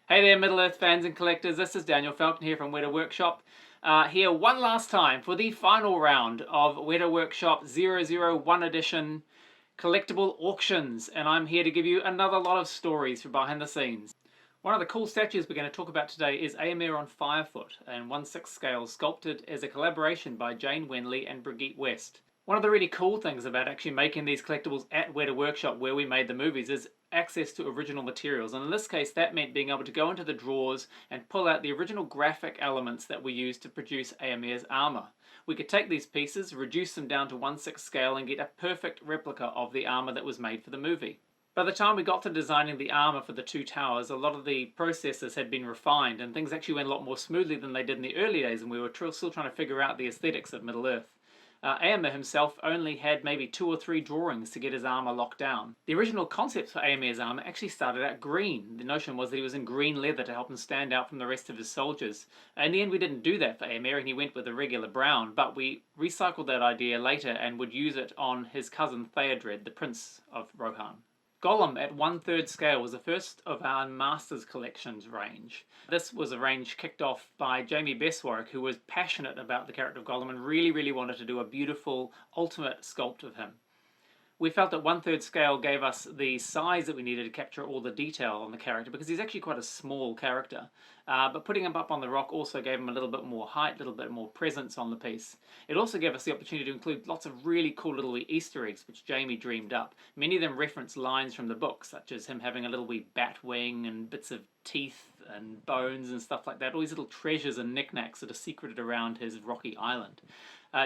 Hey there, Middle-earth fans and collectors. This is Daniel Falconer here from Weta Workshop. Here one last time for the final round of Weta Workshop 001 edition collectible auctions. And I'm here to give you another lot of stories from behind the scenes. One of the cool statues we're going to talk about today is Éomer on Firefoot in 1/6 scale, sculpted as a collaboration by Jane Wenley and Brigitte West. One of the really cool things about actually making these collectibles at Weta Workshop, where we made the movies, is access to original materials. And in this case, that meant being able to go into the drawers and pull out the original graphic elements that we used to produce Éomer's armor. We could take these pieces, reduce them down to 1/6 scale, and get a perfect replica of the armor that was made for the movie. By the time we got to designing the armor for the two towers, a lot of the processes had been refined, and things actually went a lot more smoothly than they did in the early days, and we were still trying to figure out the aesthetics of Middle-earth. Éomer himself only had maybe 2 or 3 drawings to get his armor locked down. The original concept for Éomer's armor actually started out green. The notion was that he was in green leather to help him stand out from the rest of his soldiers. In the end, we didn't do that for Éomer, and he went with a regular brown, but we recycled that idea later and would use it on his cousin Theodred, the Prince of Rohan. Gollum at 1/3 scale was the first of our Masters Collections range. This was a range kicked off by Jamie Beswarwick, who was passionate about the character of Gollum and really wanted to do a beautiful ultimate sculpt of him. We felt that 1/3 scale gave us the size that we needed to capture all the detail on the character, because he's actually quite a small character. But putting him up on the rock also gave him a little bit more height, a little bit more presence on the piece. It also gave us the opportunity to include lots of really cool little wee Easter eggs, which Jamie dreamed up. Many of them reference lines from the book, such as him having a little wee bat wing and bits of teeth and bones and stuff like that. All these little treasures and knickknacks that are secreted around his rocky island.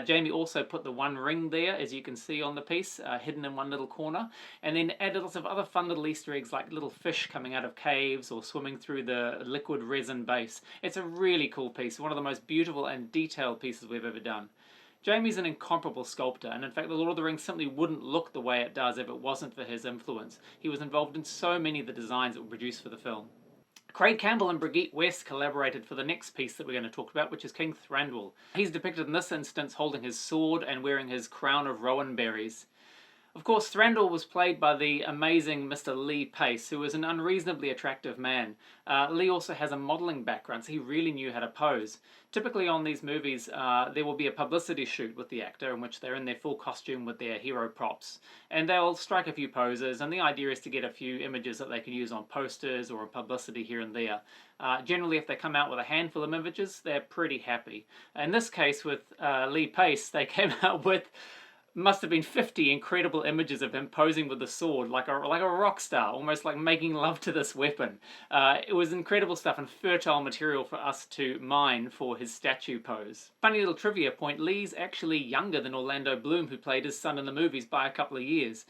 Jamie also put the one ring there, as you can see on the piece, hidden in one little corner, and then added lots of other fun little Easter eggs like little fish coming out of caves or swimming through the liquid resin base. It's a really cool piece, one of the most beautiful and detailed pieces we've ever done. Jamie's an incomparable sculptor, and in fact the Lord of the Rings simply wouldn't look the way it does if it wasn't for his influence. He was involved in so many of the designs that were produced for the film. Craig Campbell and Brigitte West collaborated for the next piece that we're going to talk about, which is King Thranduil. He's depicted in this instance holding his sword and wearing his crown of rowan berries. Of course, Thranduil was played by the amazing Mr. Lee Pace, who was an unreasonably attractive man. Lee also has a modelling background, so he really knew how to pose. Typically on these movies, there will be a publicity shoot with the actor in which they're in their full costume with their hero props. And they'll strike a few poses, and the idea is to get a few images that they can use on posters or publicity here and there. Generally, if they come out with a handful of images, they're pretty happy. In this case, with Lee Pace, they came out with must have been 50 incredible images of him posing with the sword like a rock star, almost like making love to this weapon. It was incredible stuff and fertile material for us to mine for his statue pose. Funny little trivia point, Lee's actually younger than Orlando Bloom, who played his son in the movies, by a couple of years.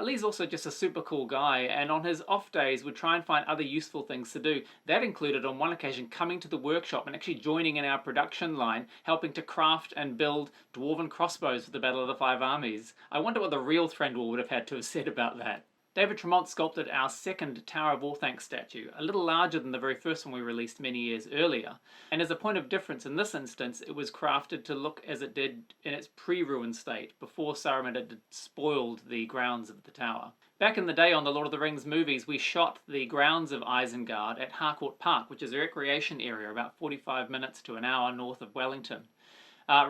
Lee's also just a super cool guy, and on his off days would try and find other useful things to do. That included on one occasion coming to the workshop and actually joining in our production line, helping to craft and build dwarven crossbows for the Battle of the Five Armies. I wonder what the real Thranduil would have had to have said about that. David Tremont sculpted our second Tower of Orthanc statue, a little larger than the very first one we released many years earlier. And as a point of difference in this instance, it was crafted to look as it did in its pre-ruined state, before Saruman had spoiled the grounds of the tower. Back in the day on the Lord of the Rings movies, we shot the grounds of Isengard at Harcourt Park, which is a recreation area about 45 minutes to an hour north of Wellington.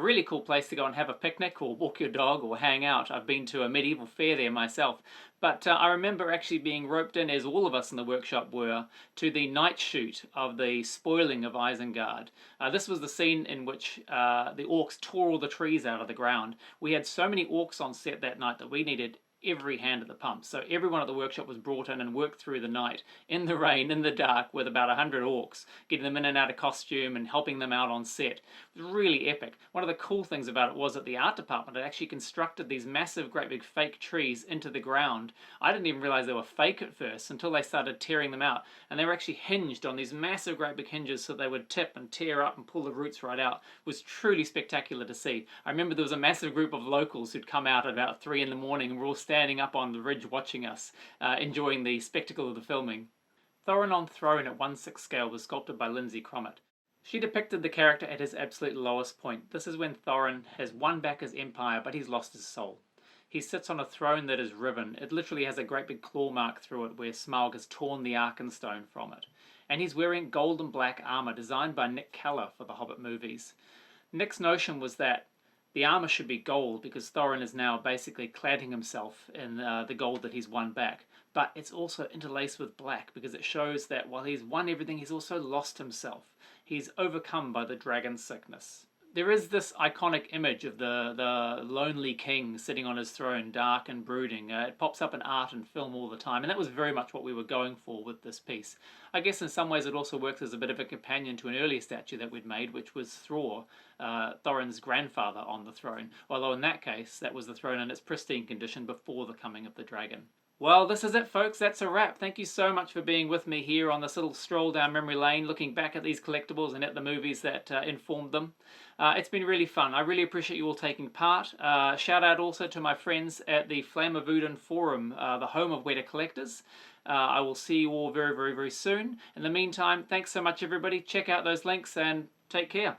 Really cool place to go and have a picnic or walk your dog or hang out. I've been to a medieval fair there myself. But I remember actually being roped in, as all of us in the workshop were, to the night shoot of the spoiling of Isengard. This was the scene in which the orcs tore all the trees out of the ground. We had so many orcs on set that night that we needed every hand at the pump. So everyone at the workshop was brought in and worked through the night, in the rain, in the dark, with about 100 orcs, getting them in and out of costume and helping them out on set. It was really epic. One of the cool things about it was that the art department had actually constructed these massive, great big fake trees into the ground. I didn't even realize they were fake at first until they started tearing them out, and they were actually hinged on these massive, great big hinges so they would tip and tear up and pull the roots right out. It was truly spectacular to see. I remember there was a massive group of locals who'd come out at about 3 in the morning and were all standing up on the ridge watching us, enjoying the spectacle of the filming. Thorin on Throne at 1/6 scale was sculpted by Lindsay Cromit. She depicted the character at his absolute lowest point. This is when Thorin has won back his empire, but he's lost his soul. He sits on a throne that is riven. It literally has a great big claw mark through it where Smaug has torn the Arkenstone from it. and he's wearing gold and black armor designed by Nick Keller for the Hobbit movies. Nick's notion was that the armor should be gold because Thorin is now basically cladding himself in the gold that he's won back. But it's also interlaced with black because it shows that while he's won everything, he's also lost himself. He's overcome by the dragon sickness. There is this iconic image of the lonely king sitting on his throne, dark and brooding. It pops up in art and film all the time, and that was very much what we were going for with this piece. I guess in some ways it also works as a bit of a companion to an earlier statue that we'd made, which was Thror, Thorin's grandfather on the throne, although in that case that was the throne in its pristine condition before the coming of the dragon. Well, this is it, folks. That's a wrap. Thank you so much for being with me here on this little stroll down memory lane, looking back at these collectibles and at the movies that informed them. It's been really fun. I really appreciate you all taking part. Shout out also to my friends at the Flame of Udin forum, the home of Weta Collectors. I will see you all very, very, very soon. In the meantime, thanks so much, everybody. Check out those links and take care.